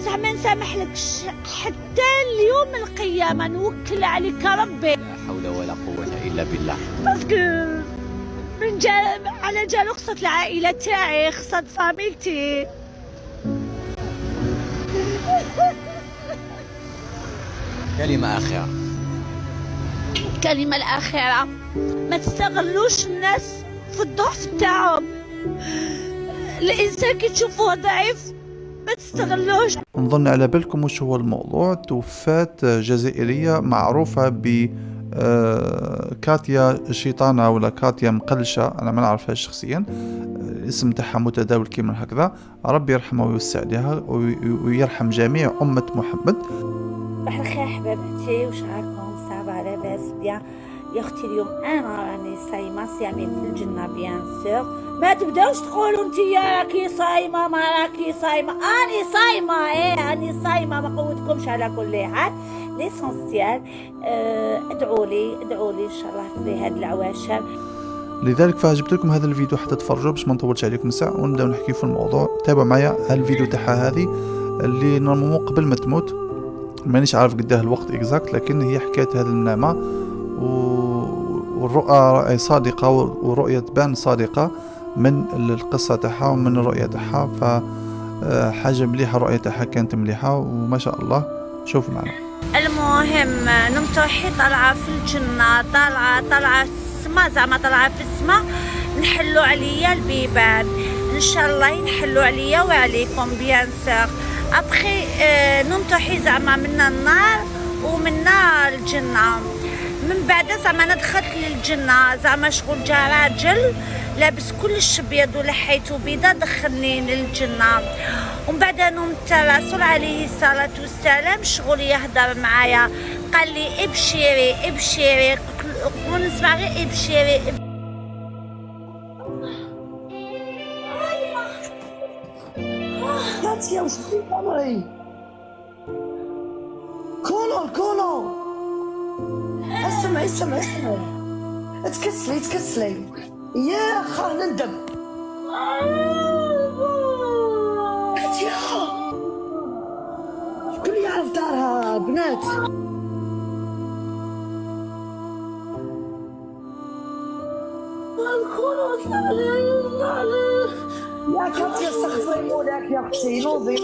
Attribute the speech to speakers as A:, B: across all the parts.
A: زعما نسامح لكش حتى اليوم القيامة، نوكل عليك ربي.
B: لا حول ولا قوة إلا بالله.
A: باسكو على جال قصة العائلة تاعي، قصة فاميلتي.
B: كلمة أخيرة.
A: الكلمة الأخيرة، ما تستغلوش الناس في الضعف تاعهم. الإنسان كي تشوفوه ضعيف ما تستغلوش.
C: نظن على بالكم وش هو الموضوع. توفات جزائرية معروفة ب كاتيا الشيطانة ولا كاتيا مقلشة، أنا ما نعرفهاش شخصيا، الاسم تاعها متداول كيما هكذا. ربي يرحمها ويوسع عليها ويرحم جميع أمة محمد.
D: صباح الخير حبابتي، وش راكم؟ صافا لاباس بيان يا اختي؟ اليوم انا راني صايمه صيامي في الجنه بيان سور. ما تبداوش تقولوا انتيا راكي صايمه ما راكي صايمه، اني صايمه، اني صايمه، ما قوتكمش على كل حال. ليسونسيال ادعوا لي ان شاء الله في هاد العواشر.
C: لذلك فجبت لكم هذا الفيديو حتى تفرجوا باش ما نطولش عليكم ساعه ونبداو نحكي في الموضوع. تابعوا معايا هالفيديو تاعها هذه اللي نورمالمون قبل ما تموت، مانيش عارف قداه الوقت اكزاكت، لكن هي حكايه هذه النعمه والرؤى صادقه ورؤيه تبان صادقه من القصه تاعها ومن الرؤيه تاعها. فحاجه مليحه، الرؤيه تاعها كانت مليحه وما شاء الله. شوفوا معنا.
D: المهم نمت روحي طالعه في الجنه، طالعه السما، زعما طالعه في السما. نحلوا عليا البيبان ان شاء الله، ينحلوا عليا وعليكم بيان سور. ابخي نمت روحي زعما منا النار ومنا الجنه. من بعد زعما دخلت للجنه، زعما شغل جا راجل لابس كلش ابيض ولحيته بيضه دخلني للجنه. ومن بعد نمت الرسول عليه الصلاه والسلام شغل يهضر معايا، قال لي ابشري ونسمع غير ابشري.
E: كاتيا وش فيك عمري؟ كولو اسمع تكسلي يا خلينا ندب. كاتيا شكون يعرف دارها بنات؟ يا كاتيا استغفري مولاك يا اختي، نوضي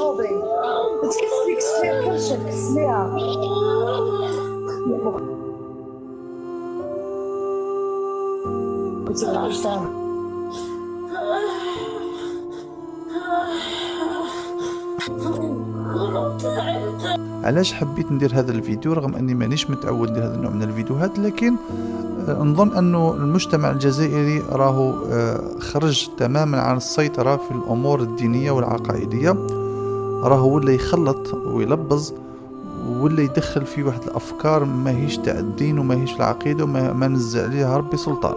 E: تكسلي كرشك، كسليها يا مخ. كنت عرفتها.
C: علاش حبيت ندير هذا الفيديو رغم اني مانيش متعود ندير هذا النوع من الفيديوهات، لكن نظن انه المجتمع الجزائري راهو خرج تماما عن السيطرة في الامور الدينية والعقائدية، راهو ولا يخلط ويلبز ولا يدخل في واحد الافكار ماهيش تاع الدين وماهيش العقيدة وما نزل عليها ربي سلطان.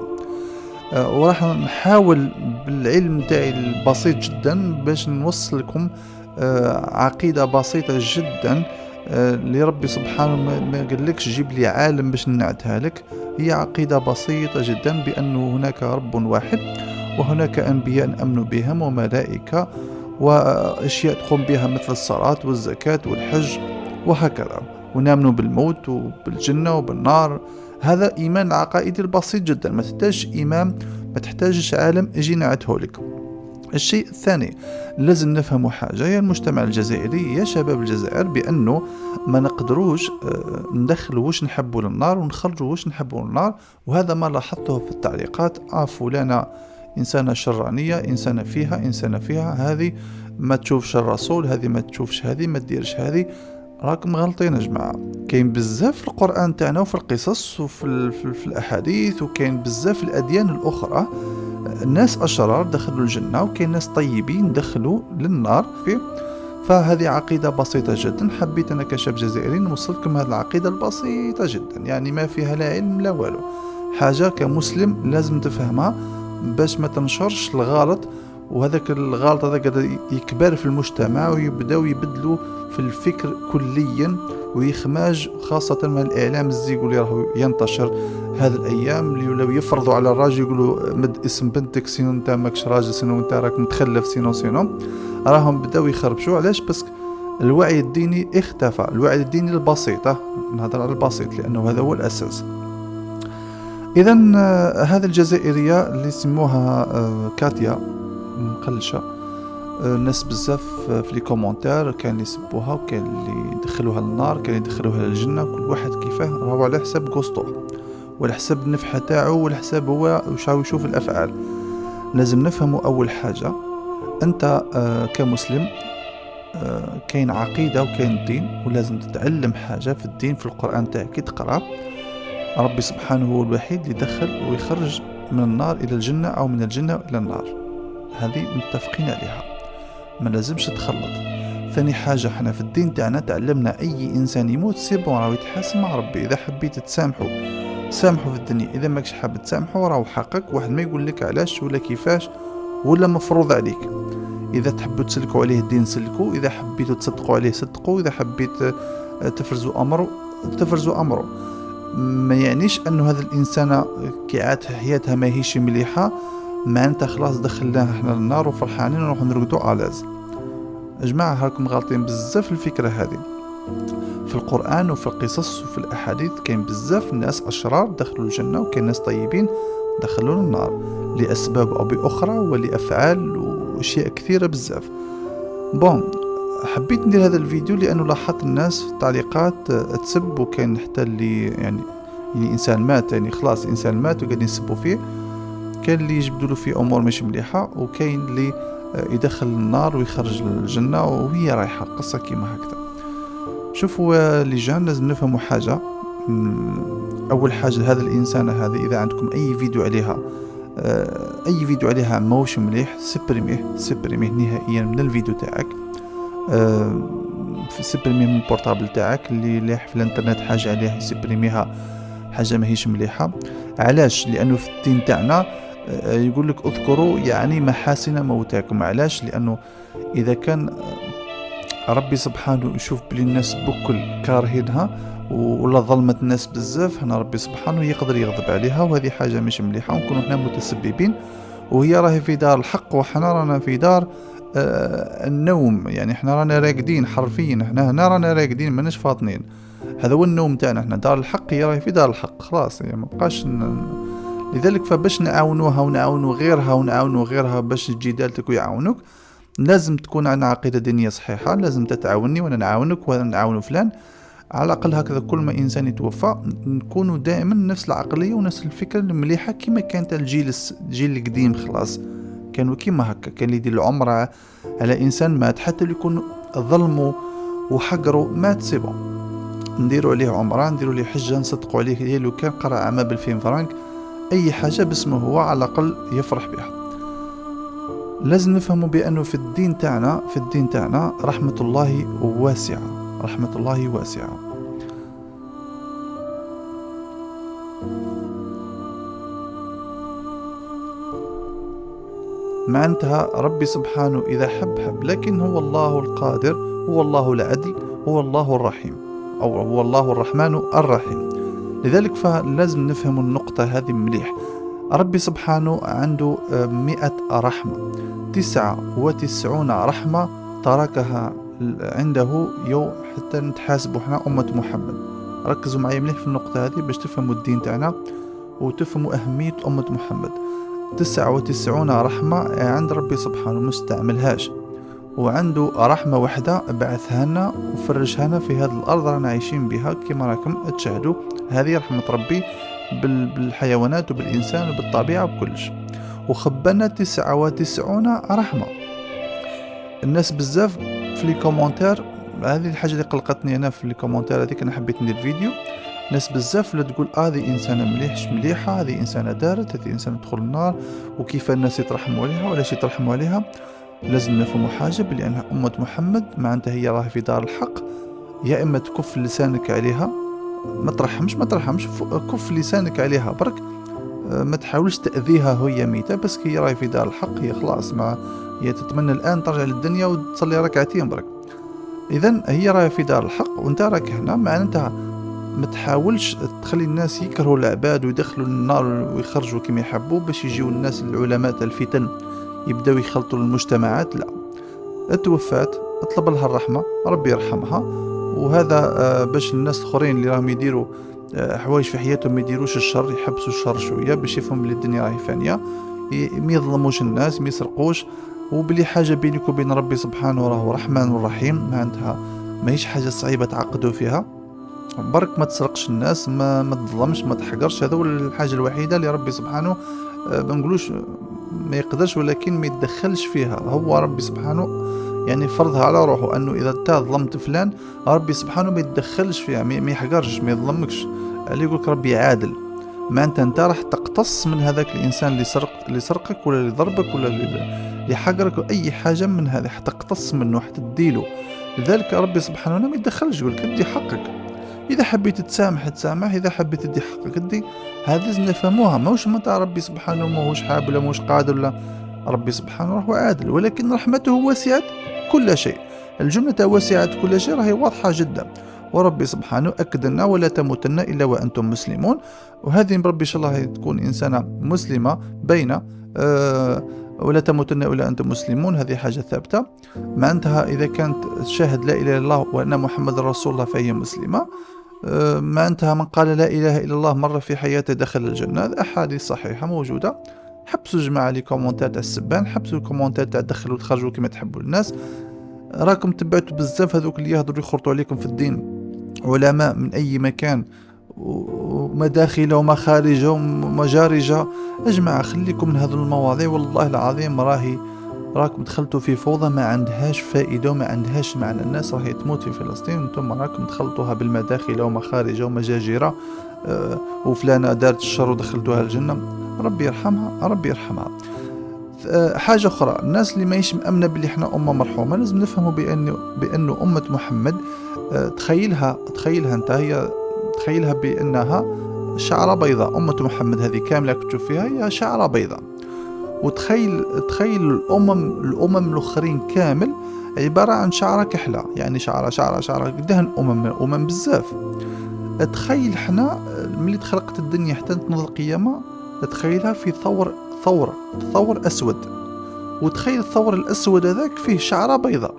C: وراح نحاول بالعلم تاعي البسيط جدا باش نوصل لكم عقيدة بسيطة جدا لربي سبحانه. ما قالكش جيب لي عالم باش نعتها لك، هي عقيدة بسيطة جدا بأنه هناك رب واحد وهناك أنبياء نأمن بهم وملائكة وأشياء تقوم بها مثل الصلاة والزكاة والحج وهكذا، ونامن بالموت وبالجنة وبالنار. هذا إيمان عقائدي البسيط جدا، ما تحتاج إمام، ما تحتاجش عالم يجي نعته لك. الشيء الثاني لازم نفهم حاجة، يا المجتمع الجزائري يا شباب الجزائر، بأنه ما نقدروش ندخلوا واش نحبوا للنار ونخرجوا واش نحبوا للنار. وهذا ما لاحظته في التعليقات، فلانة إنسانة شرانية، إنسانة فيها، هذه ما تشوفش الرسول، هذه ما تشوفش، هذه ما تديرش، هذه راكم غلطين يا جماعة. كاين بزاف في القرآن تاعنا وفي القصص وفي الأحاديث، وكاين بزاف في الأديان الأخرى ناس أشرار دخلوا الجنة وكاين ناس طيبين دخلوا للنار. فهذه عقيدة بسيطة جدا، حبيت أنا كشاب جزائري نوصلكم هذه العقيدة البسيطة جدا، يعني ما فيها لا علم لا والو، حاجة كمسلم لازم تفهمها باش ما تنشرش الغلط. وهذاك الغلط هذا قاعد يكبر في المجتمع ويبداو يبدلوا في الفكر كليا ويخماج، خاصة من الإعلام الزيق اللي راهو ينتشر هذه الأيام، اللي لو يفرضوا على الراجل يقولوا مد اسم بنتك سينو انت ماكش راجل، سينو انت راك متخلف، سينو راهم بداو يخربشوا. علاش؟ بس الوعي الديني اختفى. الوعي الديني البسيط، نهضر على البسيط لأنه هذا هو الأساس. إذا هذه الجزائرية اللي سموها كاتيا مقلشة، الناس بزاف في لي كومونتير كان اللي يسبوها وكان اللي يدخلوها للنار، كان يدخلوها للجنة، كل واحد كيفاه راهو على حساب قسطو وعلى حساب النفحة تاعو وعلى حساب هو واش راهو يشوف الأفعال. لازم نفهموا أول حاجة، أنت كمسلم كاين عقيدة وكاين دين، ولازم تتعلم حاجة في الدين في القرآن تاعك كي تقرأ. ربي سبحانه هو الوحيد اللي يدخل ويخرج من النار إلى الجنة أو من الجنة إلى النار، هذه متفقين عليها، ما لازمش تخلط. ثاني حاجة، احنا في الدين تاعنا تعلمنا أي إنسان يموت سيبون راهو يتحاسب مع ربي. إذا حبيت تسامحوا سامحوا في الدنيا، إذا ماكش حاب تسامحوا راهو حقك، واحد ما يقول لك علاش ولا كيفاش ولا مفروض عليك. إذا تحبوا تسلكوا عليه الدين سلكوا، إذا حبيتوا تصدقوا عليه صدقوا، إذا حبيت تفرزوا أمره. ما يعنيش أنه هذا الإنسان كي حياتها ما هيش مليحة معناتها خلاص دخلناها احنا للنار وفرحانين ونروح نرقدوا آلاز. جماعة هاكم غالطين بزاف الفكرة هذه. في القرآن وفي القصص وفي الأحاديث كاين بزاف ناس أشرار دخلوا الجنة، وكاين ناس طيبين دخلوا النار لأسباب أو بأخرى ولأفعال وأشياء كثيرة بزاف. بون، حبيت ندير هذا الفيديو لأنه لاحظت الناس في التعليقات تسب، وكاين حتى اللي يعني إنسان مات، يعني خلاص إنسان مات وقاعدين يسبوا فيه، كاين اللي يجبدوا له في أمور مش مليحة، وكاين اللي يدخل النار ويخرج الجنة وهي رايحة قصة كيما هكذا. شوفوا لجان، لازم نفهموا حاجة. أول حاجة، هذا الإنسان هذه إذا عندكم أي فيديو عليها موش مليح سبريميه نهائيا من الفيديو تاعك، سبريميه من البورتابل تاعك. اللي لاح في الانترنت حاجة عليها يسبريميها، حاجة ما هيش مليحة. علاش؟ لأنه في الدين تاعنا يقول لك اذكروا يعني محاسن موتاكم. علاش؟ لأنه إذا كان ربي سبحانه يشوف بلي الناس بكل كارهينها ولا ظلمت الناس بزاف، هنا ربي سبحانه يقدر يغضب عليها، وهذه حاجة مش مليحة، ونكونوا احنا متسببين. وهي راهي في دار الحق وحنا رانا في دار النوم، يعني احنا رانا راقدين حرفيا، احنا هنا رانا راقدين ماناش فاطنين. هذا هو النوم تاعنا احنا. دار الحق هي راهي في دار الحق خلاص، يعني ما بقاش لذلك فباش نعاونوها ونعاونوا غيرها باش تجي دالتك ويعاونوك، لازم تكون عندنا عقيدة دينية صحيحة. لازم تتعاوني وانا نعاونك وانا نعاون فلان، على الأقل هكذا كل ما إنسان يتوفى نكونوا دائما نفس العقلية ونفس الفكرة المليحة كما كانت الجيل القديم. خلاص كانوا كيما هكا، كان اللي يدير العمر على إنسان مات، حتى اللي يكون ظلموا وحقروا مات سيبون، نديروا عليه عمرة، نديروا عليه حجة، نصدقوا عليه. لو كان قرأ عام ب2000 فرنك أي حاجة باسمه هو على الأقل يفرح بها. لازم نفهموا بأنه في الدين تاعنا رحمة الله واسعة. معناتها ربي سبحانه إذا حب، لكن هو الله القادر، هو الله العدل، هو الله الرحيم، أو هو الله الرحمن الرحيم. لذلك فلازم نفهم النقطة هذه مليح. ربي سبحانه عنده 100 رحمة، 99 رحمة تركها عنده يوم حتى نتحاسبوا احنا أمة محمد. ركزوا معي مليح في النقطة هذه باش تفهموا الدين تاعنا وتفهموا أهمية أمة محمد. 99 رحمة عند ربي سبحانه مستعملهاش، وعنده رحمة واحدة بعثها لنا وفرجها لنا في هذه الأرض رانا عايشين بها كما راكم تشاهدوا. هذه رحمة ربي بالحيوانات وبالإنسان وبالطبيعة وبكلش، وخبنا 99 رحمة. الناس بزاف في لي كومونتير، هذه الحاجة اللي قلقتني أنا في لي كومونتير هذيك، أنا حبيت ندير فيديو. ناس بزاف لا تقول هذه إنسانة مليحة، هذه إنسانة دارت، هذه إنسانة تدخل النار، وكيف الناس يترحموا عليها ولا شيء يترحموا عليها. لازم نفهموا حاجة، بلأنها أمة محمد معناتها هي راهي في دار الحق. يا إما تكف لسانك عليها، ما ترحمش كف لسانك عليها برك، ما تحاولش تأذيها هي ميتة، بس هي راهي في دار الحق، هي خلاص ما هي تتمنى الآن ترجع للدنيا وتصلي ركعتين برك. إذن هي راهي في دار الحق وانت راك هنا، معناتها ما تحاولش تخلي الناس يكرهوا العباد ويدخلوا النار ويخرجوا كما يحبوا باش يجيوا الناس العلماء الفتن يبداو يخلطوا المجتمعات. لا، توفات اطلب لها الرحمة، ربي يرحمها. وهذا باش الناس الاخرين اللي راهم يديروا حوايج في حياتهم ما يديروش الشر، يحبسوا الشر شويه باش يفهموا بلي الدنيا راهي فانيه، ما يظلموش الناس، ما يسرقوش، وبلي حاجه بينك وبين ربي سبحانه راهو رحمن ورحيم، معناتها ماهيش حاجه صعيبه تعقدوا فيها. برك ما تسرقش الناس، ما تظلمش، ما تحقرش. هذا هو الحاجه الوحيده اللي ربي سبحانه ما نقولوش ما يقدرش، ولكن ما يتدخلش فيها. هو ربي سبحانه يعني فرضها على روحه انه اذا انت ظلمت فلان ربي سبحانه ما يتدخلش فيها، ما يحقرش، ما يظلمكش. اللي يقولك ربي عادل، ما انت راح تقتص من هذاك الانسان اللي سرقك ولا اللي ضربك ولا اللي حقرك، اي حاجه من هذه حتقتص منه، حتديله. لذلك ربي سبحانه ما يتدخلش، يقولك ادي حقك، اذا حبيت تسامح تسامح، اذا حبيت تدي حقك ادي. هذا لازم نفهموها، ماهوش متاع ربي سبحانه ماهوش حاب ولا ماهوش قادر، ولا ربي سبحانه راهو عادل، ولكن رحمته وسعت كل شيء. الجملة وسعت كل شيء راهي واضحة جدا، وربي سبحانه أكد لنا ولا تموتن إلا وأنتم مسلمون. وهذه ربي إن شاء الله تكون إنسانة مسلمة بين ولا تموتن إلا أنتم مسلمون، هذه حاجة ثابتة. معناتها إذا كانت شاهد لا إله إلا الله وأن محمد رسول الله فهي مسلمة. معناتها من قال لا إله إلا الله مرة في حياته دخل الجنة. هذه أحاديث صحيحة موجودة. حبسوا جماعة لي كومنتات تاع السبان، حبسوا الكومنتات تاع دخلوا وتخرجوا كما تحبوا الناس. راكم تبعتوا بزاف هذوك اللي يهضروا يخرطوا عليكم في الدين، علماء من أي مكان ومداخل ومخارج ومجارج. يا جماعة خليكم من هذه المواضيع، والله العظيم راكم دخلتوا في فوضى ما عندهاش فائدة وما عندهاش معنى. الناس راهي تموت في فلسطين وانتم راكم دخلتوها بالمداخل ومخارج ومجاجر، وفلانة دارت الشر ودخلتوها الجنة. ربي يرحمها، ربي يرحمها. حاجة أخرى، الناس اللي ماهيش مأمنة باللي احنا أمة مرحومة، لازم نفهموا بأنه أمة محمد تخيلها انت، هي تخيلها بأنها شعرة بيضاء. أمة محمد هذه كاملة تشوف فيها هي شعرة بيضاء، وتخيل الأمم الأخرين كامل عبارة عن شعرة كحلة، يعني شعرة قدها أمم بزاف. تخيل احنا ملي تخلقت الدنيا حتى تنوض القيامة، تخيلها في ثور أسود، وتخيل الثور الأسود هذاك فيه شعرة بيضاء.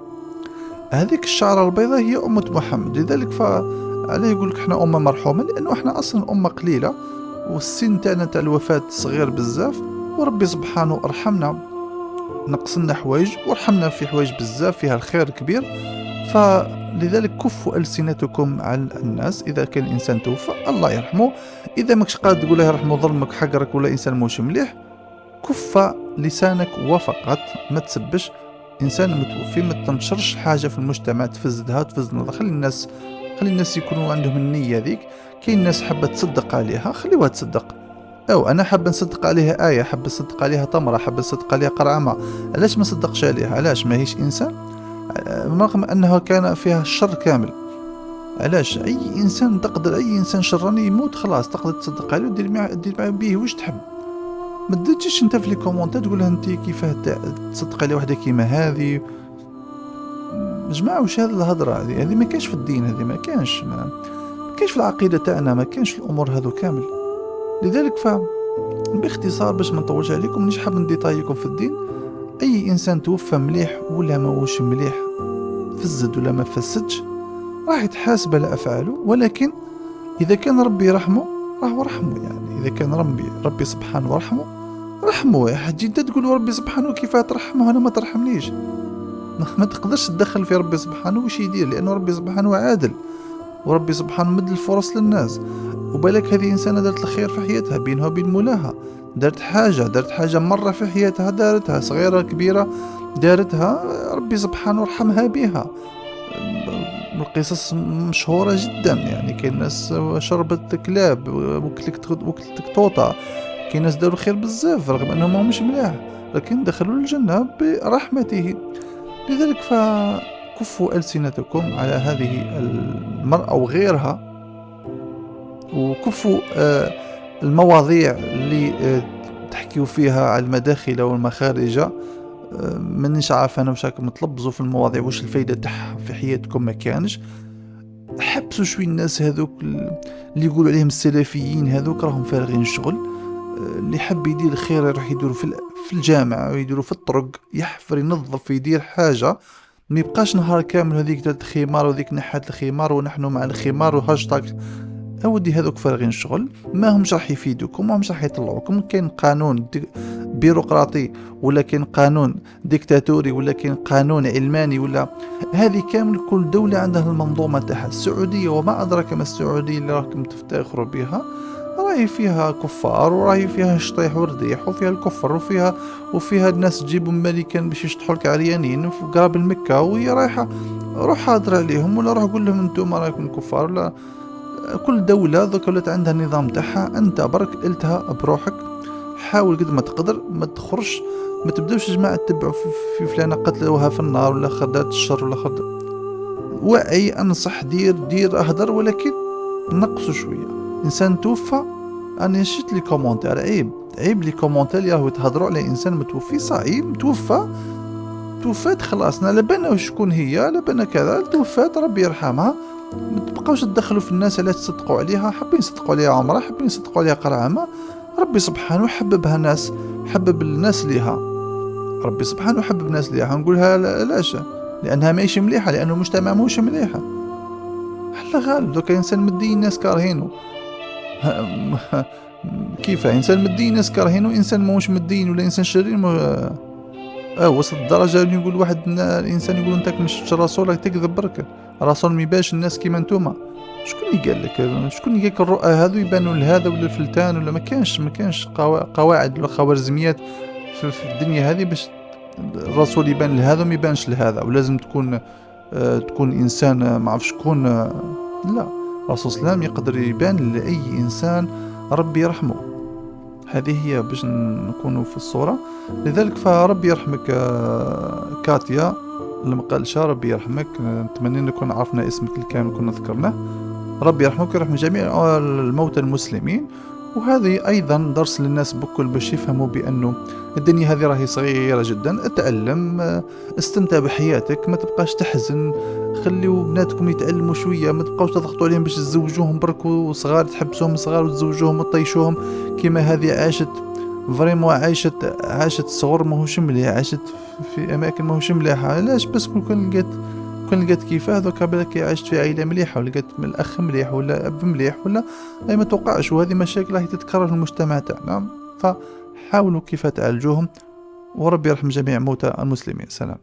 C: هذيك الشعرة البيضاء هي أمة محمد. لذلك فعليه يقولك احنا أمة مرحومة، لأنه احنا أصلا أمة قليلة، والسن تاعنا تاع الوفاة صغير بزاف، وربي سبحانه أرحمنا، نقصنا حوايج وارحمنا في حوايج بزاف فيها الخير كبير. فلذلك كفوا ألسنتكم على الناس. إذا كان إنسان توفى الله يرحمه، إذا ماكش قادر تقول له يرحمه ظلمك حقرك ولا إنسان موش مليح، كف لسانك وفقط، ما تسبش إنسان متوفي، ما تنشرش حاجة في المجتمع تفزدها وتفزد النظر. خلي الناس يكونوا عندهم النية ذيك. كاين ناس حابة تصدق عليها، خليوها تصدق. أو أنا حابة نصدق عليها آية، حابة نصدق عليها تمرة، حابة نصدق عليها قرعمة، علاش ما نصدقش عليها؟ علاش ماهيش إنسان؟ رغم أنها كان فيها الشر كامل. علاش أي إنسان شراني يموت خلاص تقدر تصدق عليه ودير معاه بيه واش تحب. ما تجيش انت في لي كومونتات تقول لها انت كيفاه تصدق على وحده كيما هذه. جماعه واش هذه الهضره هذه ما كاينش في الدين، هذه ما كاينش في العقيده تاعنا، ما كاينش في الامور هذو كامل. لذلك باختصار باش ما نطولش عليكم، مانيش حاب نديطايكم في الدين. اي انسان توفى مليح ولا ماهوش مليح، فزد ولا ما فسدش، راح يتحاسب على افعاله. ولكن اذا كان ربي يرحمه راهو رحمه، يعني اذا كان ربي سبحانه رحمه. حتجي انت تقول ربي سبحانه كيفاه ترحمه انا ما ترحمنيش؟ ما تقدرش تدخل في ربي سبحانه واش يدير، لانه ربي سبحانه عادل، وربي سبحانه مد الفرص للناس. وبالك هذه انسانه دارت الخير في حياتها بينها وبين مولاها، دارت حاجه مره في حياتها، دارتها صغيره كبيره دارتها، ربي سبحانه رحمها بها. القصص مشهورة جدا، يعني كاين ناس شربت كلاب، وكلت قطوطة، كاين ناس داروا خير بزاف رغم انهم ماهمش ملاح، لكن دخلوا الجنة برحمته. لذلك فكفوا ألسنتكم على هذه المرأة وغيرها، وكفوا المواضيع اللي تحكيوا فيها على المداخل والمخارج. مانيش عارف انا واش راكم تلبزوا في المواضيع، واش الفايده تاعها في حياتكم ما كانش. حبسوا شوي الناس هذوك اللي يقولوا عليهم السلفيين، هذوك راهم فارغين الشغل. اللي حب يدير الخير يروح يديروا في الجامع ويديروا في الطرق، يحفر ينظف يدير حاجه، ما يبقاش نهار كامل هذيك دارت الخمار وذيك نحات الخمار ونحن مع الخمار وهاشتاغ. اودي هذوك فارغين شغل، ما همش راح يفيدوكم، ما همش راح يطلعوكم. كاين قانون بيروقراطي ولا كاين قانون ديكتاتوري ولا كاين قانون علماني، ولا هذه كامل كل دولة عندها المنظومة تاعها. السعودية وما أدراك ما السعودية اللي راكم تفتخروا بها، راهي فيها كفار وراهي فيها شطيح ورديح وفيها الكفر وفيها الناس تجيبوا ملكا باش يشطحوا لك عريانين في قراب المكة، وهي رايحة روح حاضر عليهم ولا روح قول لهم انتم راكم كفار. ولا كل دولة ذوك ولات عندها النظام تاعها. انت برك قلتها بروحك، حاول قد ما تقدر ما تخرج، ما تبداوش جماعة تتبعوا في فلانة قتلوها في النار ولا خدات الشر ولا خد وعي. انصح دير اهدر، ولكن نقصوا شوية. انسان توفى، انا شفت لي كومونتير عيب لي كومونتير ياهو تهضروا على انسان متوفي. صعيب توفات خلاص، لا بالنا شكون هي لا بالنا كذا، توفات ربي يرحمها. ما تبقاوش تدخلوا في الناس علاش تصدقوا عليها. حابين يصدقوا عليها عمره، حابين يصدقوا عليها قرعامه، ربي سبحانه حببها ناس، حبب الناس ليها. ربي سبحانه حبب الناس ليها. نقولها علاش؟ لانها ماهيش مليحه، لانه المجتمع ماهوش مليحه. حلا غالب دوكا انسان مدين الناس كارهينه. كيف انسان مدين الناس كارهينه، انسان ماهوش مدين ولا انسان شرير وصل الدرجه اللي يقول واحد الانسان يقول انت مش رسولك تكذب برك، رسول ما يبانش الناس كيما نتوما. شكون اللي قال لك؟ شكون اللي قال لك الرؤى هذو يبانوا لهذا ولا الفلتان ولا ما كانش قواعد ولا خوارزميات في الدنيا هذه باش الرسول يبان لهذا وما يبانش لهذا، ولازم تكون انسان ما عرف شكون. لا، الرسول صلى الله عليه وسلم يقدر يبان لاي انسان، ربي يرحمه. هذه هي باش نكونوا في الصورة. لذلك فربي يرحمك كاتيا المقالشة، ربي يرحمك. نتمنى نكون عرفنا اسمك الكامل كنا ذكرناه. ربي يرحمك ويرحم جميع الموتى المسلمين. وهذه أيضا درس للناس بكل باش يفهموا بأنه الدنيا هذه راهي صغيرة جدا. اتعلم، استمتع بحياتك، ما تبقاش تحزن. خليوا بناتكم يتعلموا شوية، ما تبقاوش تضغطوا عليهم باش تزوجوهم برك وصغار، تحبسوهم صغار وتزوجوهم وتطيشوهم. كما هذه عاشت فريمون، عاشت صغر ماهوش مليح، عاشت في أماكن ماهوش مليحة. علاش؟ بس كون لقات كيفاه دوكا بالك عاشت في عائلة مليحة ولقات الأخ مليح ولا أب مليح ولا أي ما توقعش. وهذه مشاكل راهي تتكرر في المجتمع تاعنا، فحاولوا كيف تعالجوهم. وربي يرحم جميع موتى المسلمين. سلام.